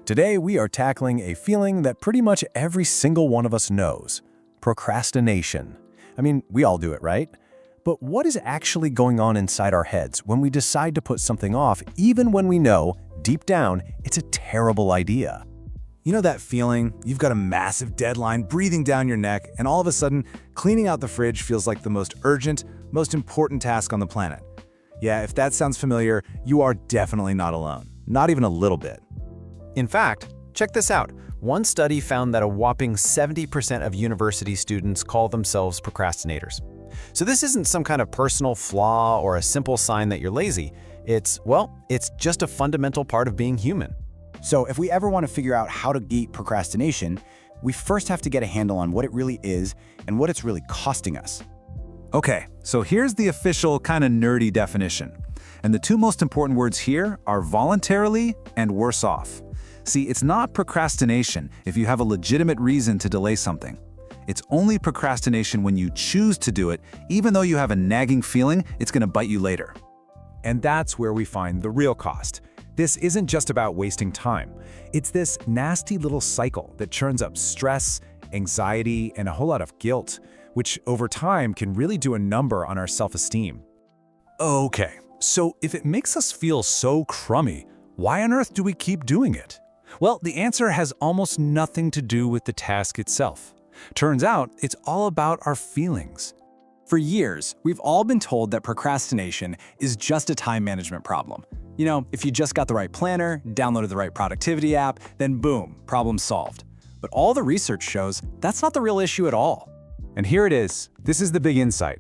Today, we are tackling a feeling that pretty much every single one of us knows: procrastination. I mean, we all do it, right? But what is actually going on inside our heads when we decide to put something off, even when we know, deep down, it's a terrible idea? You know that feeling? You've got a massive deadline breathing down your neck, and all of a sudden, cleaning out the fridge feels like the most urgent, most important task on the planet. Yeah, if that sounds familiar, you are definitely not alone. Not even a little bit. In fact, check this out. One study found that a whopping 70% of university students call themselves procrastinators. So this isn't some kind of personal flaw or a simple sign that you're lazy. It's just a fundamental part of being human. So if we ever want to figure out how to beat procrastination, we first have to get a handle on what it really is and what it's really costing us. Okay, so here's the official kind of nerdy definition. And the two most important words here are voluntarily and worse off. See, it's not procrastination if you have a legitimate reason to delay something. It's only procrastination when you choose to do it, even though you have a nagging feeling it's going to bite you later. And that's where we find the real cost. This isn't just about wasting time. It's this nasty little cycle that churns up stress, anxiety, and a whole lot of guilt, which over time can really do a number on our self-esteem. Okay, so if it makes us feel so crummy, why on earth do we keep doing it? Well, the answer has almost nothing to do with the task itself. Turns out, it's all about our feelings. For years, we've all been told that procrastination is just a time management problem. You know, if you just got the right planner, downloaded the right productivity app, then boom, problem solved. But all the research shows that's not the real issue at all. And here it is. This is the big insight.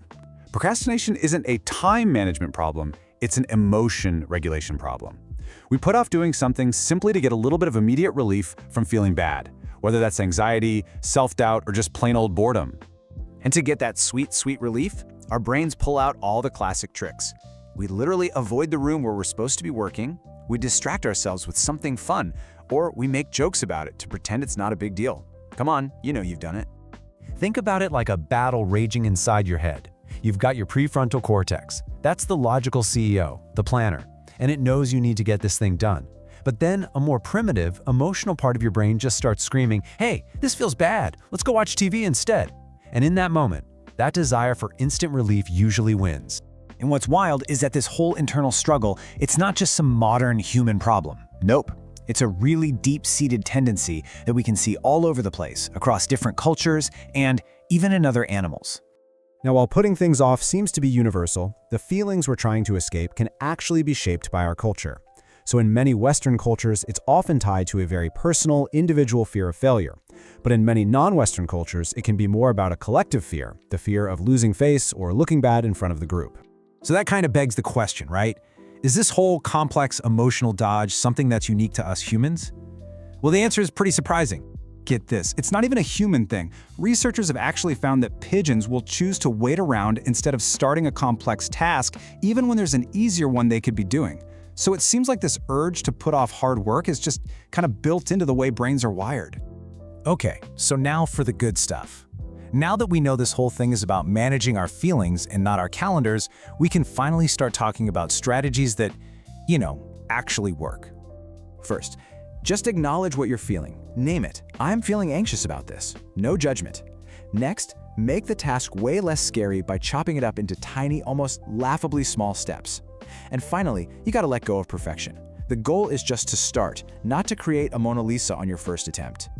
Procrastination isn't a time management problem, it's an emotion regulation problem. We put off doing something simply to get a little bit of immediate relief from feeling bad, whether that's anxiety, self-doubt, or just plain old boredom. And to get that sweet, sweet relief, our brains pull out all the classic tricks. We literally avoid the room where we're supposed to be working, we distract ourselves with something fun, or we make jokes about it to pretend it's not a big deal. Come on, you know you've done it. Think about it like a battle raging inside your head. You've got your prefrontal cortex. That's the logical CEO, the planner, and it knows you need to get this thing done. But then a more primitive, emotional part of your brain just starts screaming, "Hey, this feels bad. Let's go watch TV instead." And in that moment, that desire for instant relief usually wins. And what's wild is that this whole internal struggle, it's not just some modern human problem. Nope. It's a really deep-seated tendency that we can see all over the place, across different cultures, and even in other animals. Now, while putting things off seems to be universal, the feelings we're trying to escape can actually be shaped by our culture. So in many Western cultures, it's often tied to a very personal, individual fear of failure. But in many non-Western cultures, it can be more about a collective fear, the fear of losing face or looking bad in front of the group. So that kind of begs the question, right? Is this whole complex emotional dodge something that's unique to us humans? Well, the answer is pretty surprising. Get this, it's not even a human thing. Researchers have actually found that pigeons will choose to wait around instead of starting a complex task, even when there's an easier one they could be doing. So it seems like this urge to put off hard work is just kind of built into the way brains are wired. Okay, so now for the good stuff. Now that we know this whole thing is about managing our feelings and not our calendars, we can finally start talking about strategies that, actually work. First, just acknowledge what you're feeling. Name it. I'm feeling anxious about this. No judgment. Next, make the task way less scary by chopping it up into tiny, almost laughably small steps. And finally, you gotta let go of perfection. The goal is just to start, not to create a Mona Lisa on your first attempt.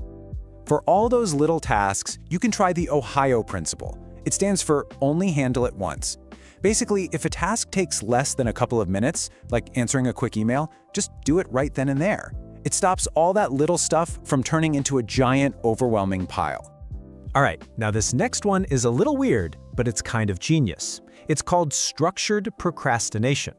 For all those little tasks, you can try the Ohio principle. It stands for only handle it once. Basically, if a task takes less than a couple of minutes, like answering a quick email, just do it right then and there. It stops all that little stuff from turning into a giant, overwhelming pile. All right, now this next one is a little weird, but it's kind of genius. It's called structured procrastination.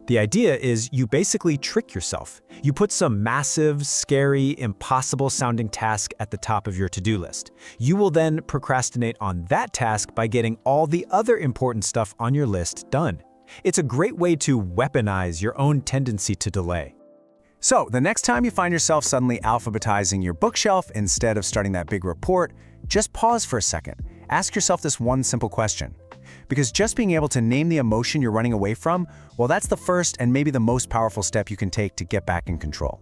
The idea is you basically trick yourself. You put some massive, scary, impossible-sounding task at the top of your to-do list. You will then procrastinate on that task by getting all the other important stuff on your list done. It's a great way to weaponize your own tendency to delay. So, the next time you find yourself suddenly alphabetizing your bookshelf instead of starting that big report, just pause for a second. Ask yourself this one simple question. Because just being able to name the emotion you're running away from, well, that's the first and maybe the most powerful step you can take to get back in control.